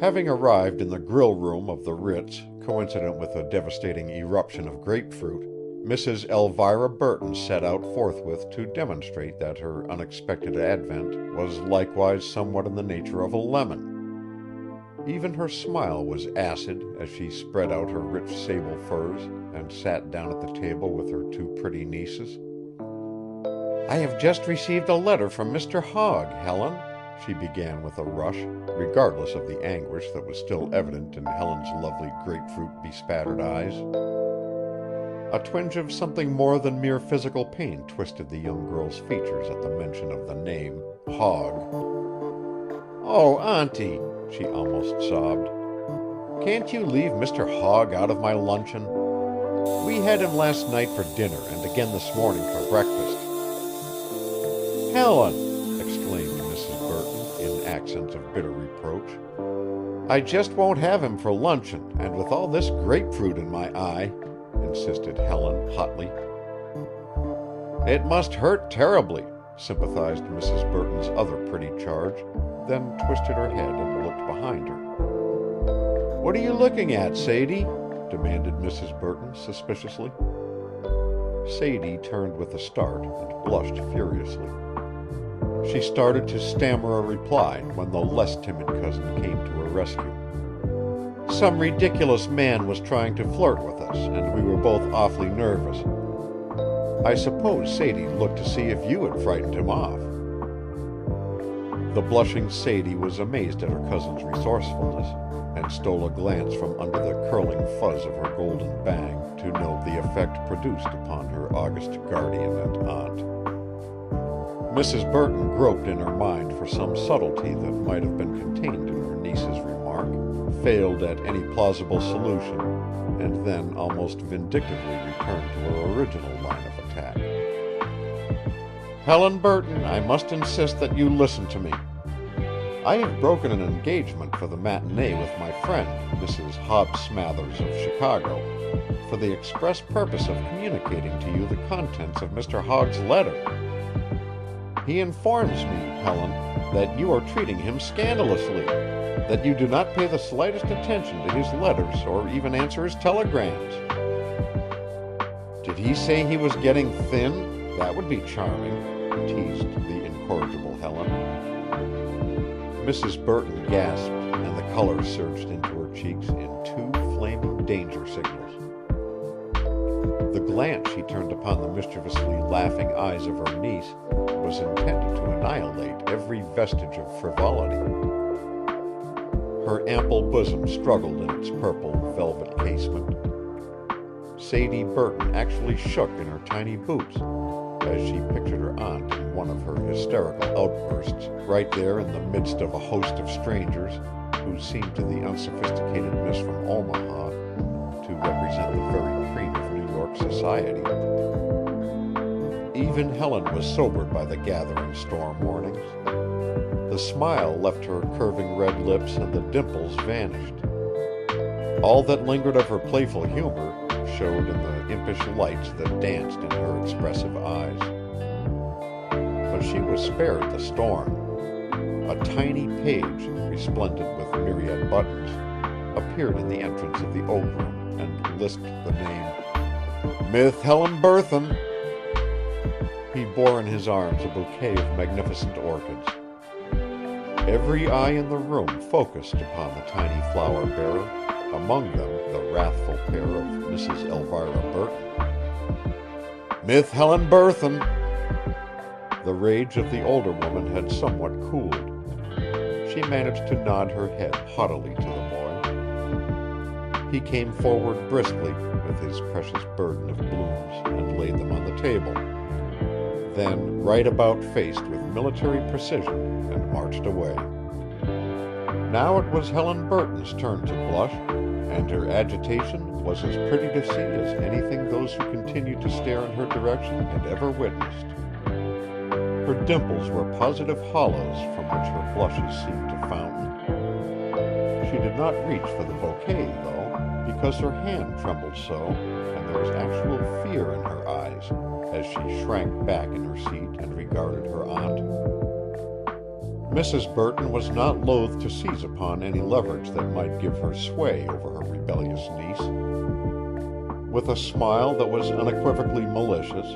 Having arrived in the grill room of the Ritz, coincident with a devastating eruption of grapefruit, Mrs. Elvira Burton set out forthwith to demonstrate that her unexpected advent was likewise somewhat in the nature of a lemon. Even her smile was acid as she spread out her rich sable furs and sat down at the table with her two pretty nieces. "I have just received a letter from Mr. Hogg, Helen," she began with a rush, regardless of the anguish that was still evident in Helen's lovely grapefruit-bespattered eyes. A twinge of something more than mere physical pain twisted the young girl's features at the mention of the name Hogg. "Oh, Auntie," she almost sobbed, "can't you leave Mr. Hogg out of my luncheon? We had him last night for dinner and again this morning for breakfast." "Helen!" exclaimed Mrs. Burton in accents of bitter reproach. "I just won't have him for luncheon, and with all this grapefruit in my eye," insisted Helen hotly. "It must hurt terribly," sympathized Mrs. Burton's other pretty charge, then twisted her head and looked behind her. "What are you looking at, Sadie?" demanded Mrs. Burton suspiciously. Sadie turned with a start and blushed furiously. She started to stammer a reply when the less timid cousin came to her rescue. "Some ridiculous man was trying to flirt with us, and we were both awfully nervous. I suppose Sadie looked to see if you had frightened him off." The blushing Sadie was amazed at her cousin's resourcefulness, and stole a glance from under the curling fuzz of her golden bang to note the effect produced upon her august guardian and aunt. Mrs. Burton groped in her mind for some subtlety that might have been contained in her niece's remark, failed at any plausible solution, and then almost vindictively returned to her original line of attack. "Helen Burton, I must insist that you listen to me. I have broken an engagement for the matinee with my friend, Mrs. Hobbs Smathers of Chicago, for the express purpose of communicating to you the contents of Mr. Hogg's letter. He informs me, Helen, that you are treating him scandalously, that you do not pay the slightest attention to his letters or even answer his telegrams." "Did he say he was getting thin? That would be charming," teased the incorrigible Helen. Mrs. Burton gasped, and the color surged into her cheeks in two flaming danger signals. The glance she turned upon the mischievously laughing eyes of her niece was intended to annihilate every vestige of frivolity. Her ample bosom struggled in its purple velvet casement. Sadie Burton actually shook in her tiny boots as she pictured her aunt in one of her hysterical outbursts, right there in the midst of a host of strangers who seemed to the unsophisticated miss from Omaha to represent the very cream of New York society. Even Helen was sobered by the gathering storm warnings. The smile left her curving red lips and the dimples vanished. All that lingered of her playful humor showed in the impish lights that danced in her expressive eyes. But she was spared the storm. A tiny page, resplendent with myriad buttons, appeared in the entrance of the oak room and lisped the name, "Miss Helen Burthon." He bore in his arms a bouquet of magnificent orchids. Every eye in the room focused upon the tiny flower-bearer, among them the wrathful pair of Mrs. Elvira Burton. "Miss Helen Burthon!" The rage of the older woman had somewhat cooled. She managed to nod her head haughtily to the boy. He came forward briskly with his precious burden of blooms and laid them on the table, then right about faced with military precision and marched away. Now it was Helen Burton's turn to blush, and her agitation was as pretty to see as anything those who continued to stare in her direction had ever witnessed. Her dimples were positive hollows from which her blushes seemed to fountain. She did not reach for the bouquet, though, because her hand trembled so, and there was actual fear in her eyes as she shrank back in her seat and regarded her aunt. Mrs. Burton was not loath to seize upon any leverage that might give her sway over her rebellious niece. With a smile that was unequivocally malicious,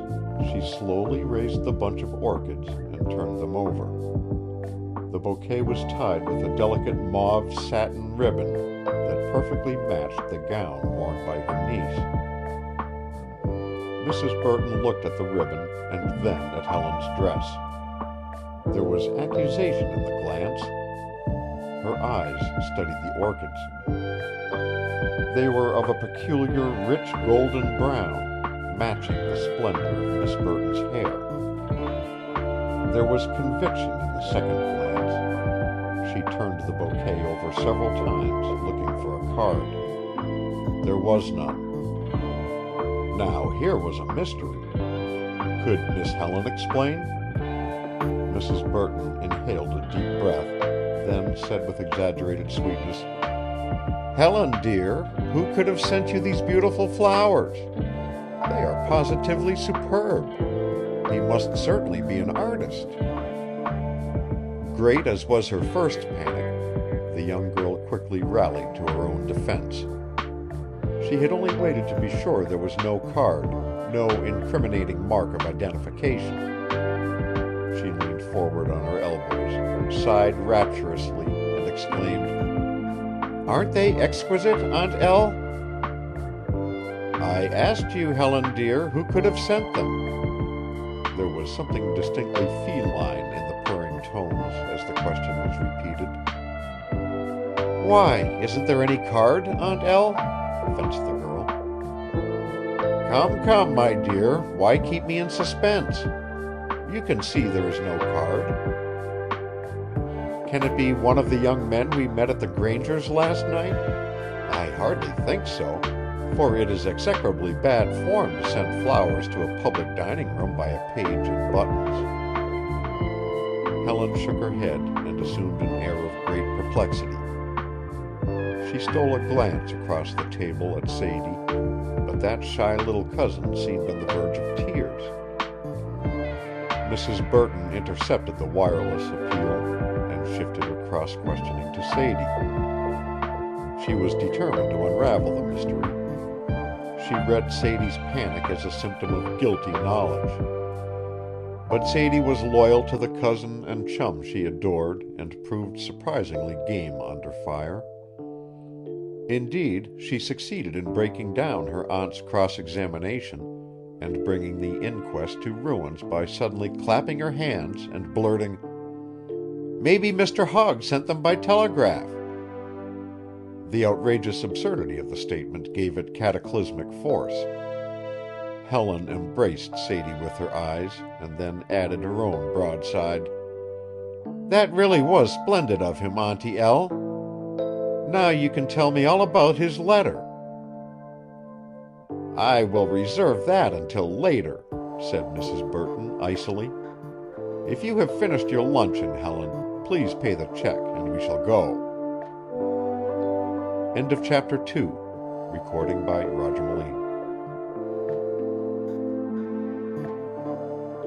she slowly raised the bunch of orchids and turned them over. The bouquet was tied with a delicate mauve satin ribbon that perfectly matched the gown worn by her niece. Mrs. Burton looked at the ribbon and then at Helen's dress. There was accusation in the glance. Her eyes studied the orchids. They were of a peculiar, rich golden brown, matching the splendor of Miss Burton's hair. There was conviction in the second glance. She turned the bouquet over several times, looking for a card. There was none. Now here was a mystery. Could Miss Helen explain? Mrs. Burton inhaled a deep breath, then said with exaggerated sweetness, "Helen, dear, who could have sent you these beautiful flowers? They are positively superb. He must certainly be an artist." Great as was her first panic, the young girl quickly rallied to her own defense. She had only waited to be sure there was no card, no incriminating mark of identification. She leaned forward on her elbows, sighed rapturously, and exclaimed, "Aren't they exquisite, Aunt El?" "I asked you, Helen dear, who could have sent them?" There was something distinctly feline in the purring tones as the question was repeated. "Why, isn't there any card, Aunt El?" fenced the girl. Come, my dear, why keep me in suspense? You can see there is no card. Can it be one of the young men we met at the Grangers last night? I hardly think so, for it is execrably bad form to send flowers to a public dining room by a page in buttons. Helen shook her head and assumed an air of great perplexity. She stole a glance across the table at Sadie, but that shy little cousin seemed on the verge of tears. Mrs. Burton intercepted the wireless appeal and shifted her cross-questioning to Sadie. She was determined to unravel the mystery. She read Sadie's panic as a symptom of guilty knowledge. But Sadie was loyal to the cousin and chum she adored and proved surprisingly game under fire. Indeed, she succeeded in breaking down her aunt's cross-examination and bringing the inquest to ruins by suddenly clapping her hands and blurting, "Maybe Mr. Hogg sent them by telegraph." The outrageous absurdity of the statement gave it cataclysmic force. Helen embraced Sadie with her eyes and then added her own broadside. "That really was splendid of him, Auntie El. Now you can tell me all about his letter." "I will reserve that until later," said Mrs. Burton icily. "If you have finished your luncheon, Helen, please pay the check and we shall go." End of chapter 2. Recording by Roger Moline.